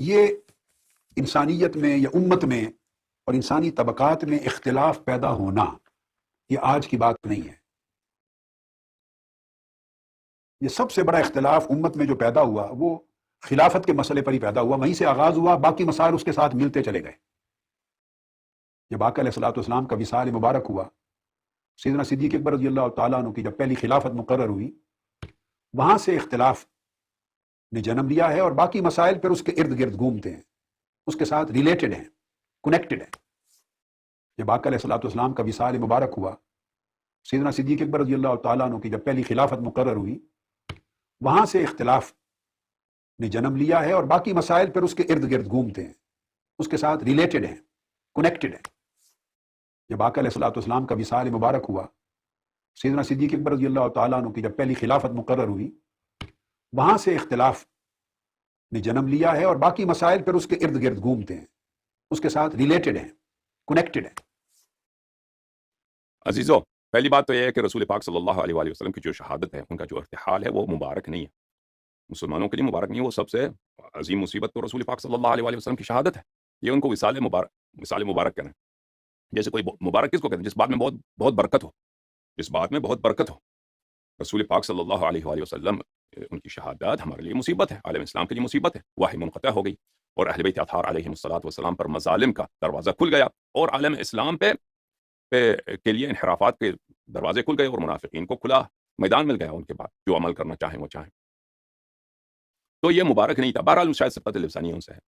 یہ انسانیت میں یا امت میں اور انسانی طبقات میں اختلاف پیدا ہونا یہ آج کی بات نہیں ہے. یہ سب سے بڑا اختلاف امت میں جو پیدا ہوا وہ خلافت کے مسئلے پر ہی پیدا ہوا، وہیں سے آغاز ہوا، باقی مسائل اس کے ساتھ ملتے چلے گئے. جب آقا علیہ الصلوۃ والسلام کا وصال مبارک ہوا، سیدنا صدیق اکبر رضی اللہ تعالیٰ عنہ کی جب پہلی خلافت مقرر ہوئی، وہاں سے اختلاف نے جنم لیا ہے اور باقی مسائل پھر اس کے ارد گرد گھومتے ہیں، اس کے ساتھ ریلیٹڈ ہیں، کنیکٹڈ ہیں. جب آقا علیہ الصلوۃ والسلام کا وصال مبارک ہوا، سیدنا صدیق اکبر رضی اللہ تعالیٰ عنہ کی جب پہلی خلافت مقرر ہوئی، وہاں سے اختلاف نے جنم لیا ہے اور باقی مسائل پھر اس کے ارد گرد گھومتے ہیں، اس کے ساتھ ریلیٹڈ ہیں، کنیکٹڈ ہیں. جب آقا علیہ الصلوۃ والسلام کا وصال مبارک ہوا، سیدنا صدیق اکبر رضی اللہ تعالیٰ عنہ کی جب پہلی خلافت مقرر ہوئی، وہاں سے اختلاف نے جنم لیا ہے اور باقی مسائل پھر اس کے ارد گرد گھومتے ہیں، اس کے ساتھ ریلیٹڈ ہیں، کنیکٹڈ ہیں. عزیزو، پہلی بات تو یہ ہے کہ رسول پاک صلی اللہ علیہ وآلہ وسلم کی جو شہادت ہے، ان کا جو ارتحال ہے وہ مبارک نہیں ہے، مسلمانوں کے لیے مبارک نہیں ہے. وہ سب سے عظیم مصیبت تو رسول پاک صلی اللہ علیہ وآلہ وسلم کی شہادت ہے. یہ ان کو وصال مبارک کہنا ہے. جیسے کوئی مبارک کس کو کہتے ہیں؟ جس بات میں بہت برکت ہو، جس بات میں بہت برکت ہو. رسول پاک صلی اللہ علیہ وآلہ وسلم ان کی شہادت ہمارے لیے مصیبت ہے، عالم اسلام کے لیے مصیبت ہے. وحی منقطع ہو گئی اور اہل بیت اطہار علیہم الصلوۃ والسلام پر مظالم کا دروازہ کھل گیا اور عالم اسلام کے لیے انحرافات کے دروازے کھل گئے اور منافقین کو کھلا میدان مل گیا ان کے بعد، جو عمل کرنا چاہیں وہ چاہیں. تو یہ مبارک نہیں تھا. بہرحال شاید سبقت لسانی ان سے ہے،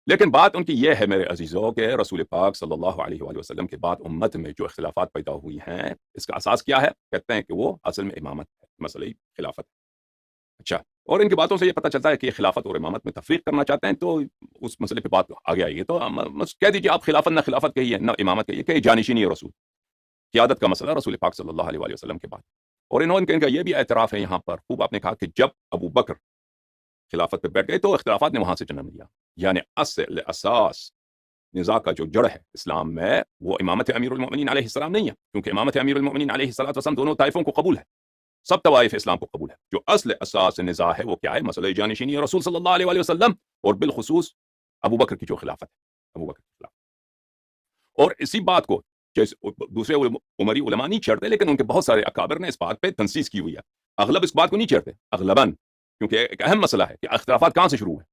لیکن بات ان کی یہ ہے میرے عزیزوں کہ رسول پاک صلی اللہ علیہ وآلہ وسلم کے بعد امت میں جو اختلافات پیدا ہوئی ہیں، اس کا اساس کیا ہے؟ کہتے ہیں کہ وہ اصل میں امامت ہے، مسئلہ خلافت ہے. اچھا، اور ان کی باتوں سے یہ پتہ چلتا ہے کہ یہ خلافت اور امامت میں تفریق کرنا چاہتے ہیں. تو اس مسئلے پہ بات آگے آئی ہے تو کہہ دیجیے آپ خلافت نہ خلافت کہیے نہ امامت کہیے، کہ جانشینی ہے رسول. قیادت کا مسئلہ رسول پاک صلی اللہ علیہ وآلہ وسلم کے بعد. اور ان کا یہ بھی اعتراف ہے یہاں پر خوب، آپ نے کہا کہ جب ابو بکر خلافت پہ بیٹھ گئے تو اختلافات نے وہاں سے جنم لیا. یعنی اساس نزاع کا جو جڑ ہے اسلام میں وہ امامت امیر المؤمنین علیہ السلام نہیں ہے، کیونکہ امامت امیر المؤمنین علیہ الصلوۃ والسلام دونوں طائفوں کو قبول ہے، سب طوائف اسلام کو قبول ہے. جو اصل اساس نزاع ہے وہ کیا ہے؟ مسئلہ جانشینی رسول صلی اللہ علیہ وآلہ وسلم اور بالخصوص ابو بکر کی جو خلافت ہے، ابو بکر کی خلافت. اور اسی بات کو دوسرے عمری علماء نہیں چھیڑتے، لیکن ان کے بہت سارے اکابر نے اس بات پہ تنصیص کی ہوئی ہے. اغلب اس بات کو نہیں چھیڑتے، اغلباً، کیونکہ ایک اہم مسئلہ ہے کہ اختلافات کہاں سے شروع ہیں.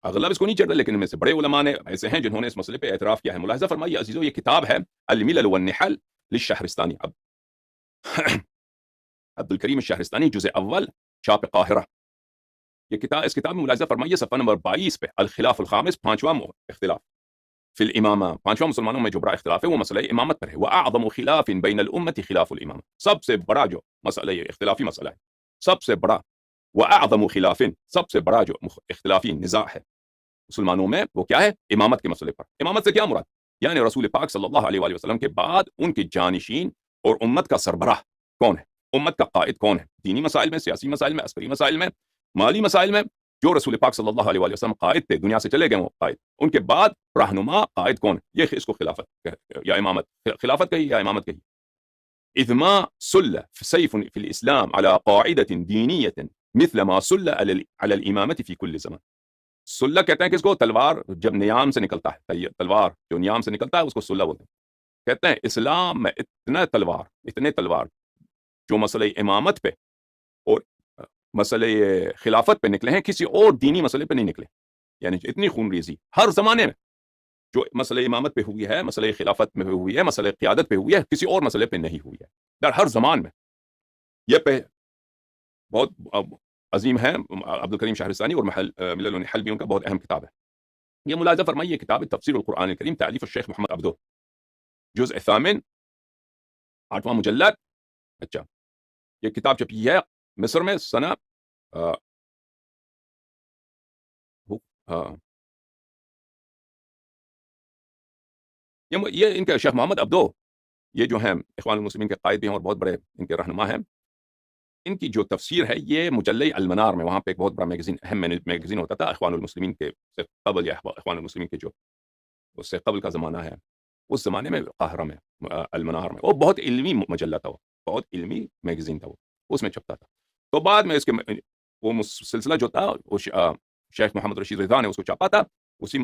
اغلب اس کو نہیں چھیڑتے، لیکن ان میں سے بڑے علماء نے ایسے ہیں جنہوں نے اس مسئلے پہ اعتراف کیا ہے. ملاحظہ فرمائیے عزیزو، یہ کتاب ہے الملل والنحل للشہرستانی، عبد الکریم الشہرستانی، جزء اول، چھاپ قاہرہ. یہ کتاب، اس کتاب میں ملاحظہ فرمائیے صفحہ نمبر 22 پہ الخلاف الخامس، پانچواں اختلاف فی الامامہ، پانچواں مسلمانوں میں جو بڑا اختلاف ہے وہ مسئلہ امامت پر ہے. وَأَعْظَمُ خِلَافٍ بَيْنَ الْأُمَّةِ خِلَافُ الْإِمَامَةِ، سب سے بڑا جو مسئلہ، یہ اختلافی مسئلہ ہے، سب سے بڑا. وَأَعْظَمُ خِلَافٍ، سب سے بڑا جو اختلافی نزاع ہے مسلمانوں میں وہ کیا ہے؟ امامت کے مسئلے پر. امامت سے کیا مراد؟ یعنی رسول پاک صلی اللہ علیہ وآلہ وسلم کے بعد ان کے جانشین اور امت کا سربراہ کون ہے، امت کا قائد کون ہے. دینی مسائل میں، سیاسی مسائل میں، عسکری مسائل میں، مالی مسائل میں جو رسول پاک صلی اللہ علیہ وآلہ وسلم قائد تھے، دنیا سے چلے گئے وہ قائد، ان کے بعد رہنما قائد کون ہے؟ یہ اس کو خلافت یا امامت، خلافت کہی یا امامت کہی. اذ ما سل سيف في الاسلام على قاعدة دينية مثل ما سل على الامامة في كل زمان. سلہ کہتے ہیں کہ اس کو تلوار جب نیام سے نکلتا ہے، تلوار جو نیام سے نکلتا ہے اس کو سلہ بولتے ہیں. کہتے ہیں اسلام میں اتنے تلوار جو مسئلہ امامت پہ اور مسئلہ خلافت پہ نکلے ہیں، کسی اور دینی مسئلے پہ نہیں نکلے. یعنی اتنی خون ریزی ہر زمانے میں جو مسئلہ امامت پہ ہوئی ہے، مسئلہ خلافت میں ہوئی ہے، مسئلہ قیادت پہ ہوئی ہے، کسی اور مسئلے پہ نہیں ہوئی ہے در ہر زمان میں. یہ پہ بہت عظیم ہے عبد الکریم شہرستانی، اور ملل والنحل بھی ان کا بہت اہم کتاب ہے. یہ ملاحظہ فرمائیے، یہ کتاب تفسیر القرآن الکریم، تالیف الشیخ محمد عبدو، جزء ثامن، 8واں مجلد. اچھا، یہ کتاب چھپی ہے مصر میں سنہ یہ ان کے شیخ محمد عبدو، یہ جو ہیں اخوان المسلمین کے قائد بھی ہیں اور بہت بڑے ان کے رہنما ہیں. ان کی جو تفسیر ہے یہ مجلہ المنار میں، وہاں پہ ایک بہت بڑا میگزین، اہم میگزین ہوتا تھا اخوان المسلمین کے سے قبل، یا اخوان المسلمین کے جو اس سے قبل کا زمانہ ہے، اس زمانے میں قاہرہ میں المنار میں، وہ بہت علمی مجلہ تھا، وہ بہت علمی میگزین تھا، وہ اس میں چھپتا تھا. تو بعد میں اس کے وہ سلسلہ جو تھا وہ شیخ محمد رشید رضا نے اس کو چھاپا تھا اسی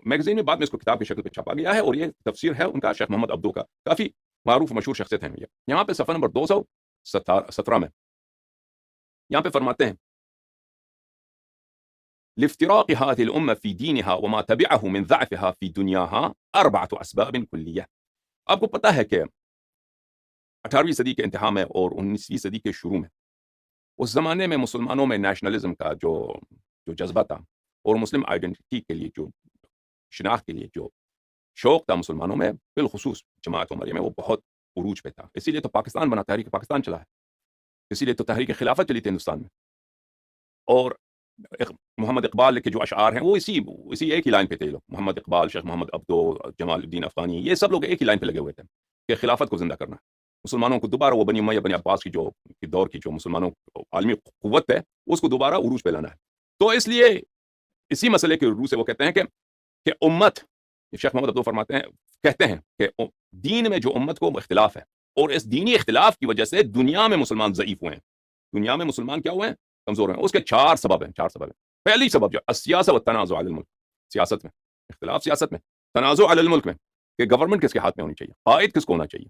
میگزین میں، بعد میں اس کو کتاب کی شکل پہ چھاپا گیا ہے، اور یہ تفسیر ہے ان کا شیخ محمد عبدو کا، کافی معروف مشہور شخصیت ہیں یہ۔ یہاں پہ صفحہ نمبر 217 میں یہاں پہ فرماتے ہیں لافتراق هذه الأمة في دينها وما تبعه من ضعفها في دنياها 4 أسباب كلية۔ آپ کو پتہ ہے کہ 18ویں صدی کے انتہا میں اور 19ویں صدی کے شروع میں اس زمانے میں مسلمانوں میں نیشنلزم کا جو جذبہ تھا اور مسلم آئیڈینٹی کے لیے جو شناخت کے لیے جو شوق تھا مسلمانوں میں، بالخصوص جماعت عمریہ میں، وہ بہت عروج پہ تھا۔ اسی لیے تو پاکستان بنا، تحریک پاکستان چلا ہے، اسی لیے تو تحریک خلافت چلی تھی ہندوستان میں۔ اور محمد اقبال کے جو اشعار ہیں وہ اسی ایک ہی لائن پہ تھے لوگ، محمد اقبال، شیخ محمد عبدو، جمال الدین افغانی، یہ سب لوگ ایک ہی لائن پہ لگے ہوئے تھے کہ خلافت کو زندہ کرنا ہے، مسلمانوں کو دوبارہ وہ بنی امیہ بنی عباس کی جو دور کی جو مسلمانوں عالمی قوت ہے اس کو دوبارہ عروج پہ لانا ہے۔ تو اس لیے اسی مسئلے کے روح سے وہ کہتے ہیں کہ امت، شیخ محمد عبدو فرماتے ہیں، کہتے ہیں کہ دین میں جو امت کو اختلاف ہے، اور اس دینی اختلاف کی وجہ سے دنیا میں مسلمان ضعیف ہوئے ہیں، دنیا میں مسلمان کیا ہوئے ہیں؟ کمزور ہیں۔ اس کے 4 سبب ہیں، 4 سبب ہیں۔ پہلی سبب جو السیاسہ والتنازع علی الملک، سیاست میں اختلاف، سیاست میں تنازع علی الملک میں، کہ گورنمنٹ کس کے ہاتھ میں ہونی چاہیے، قائد کس کو ہونا چاہیے،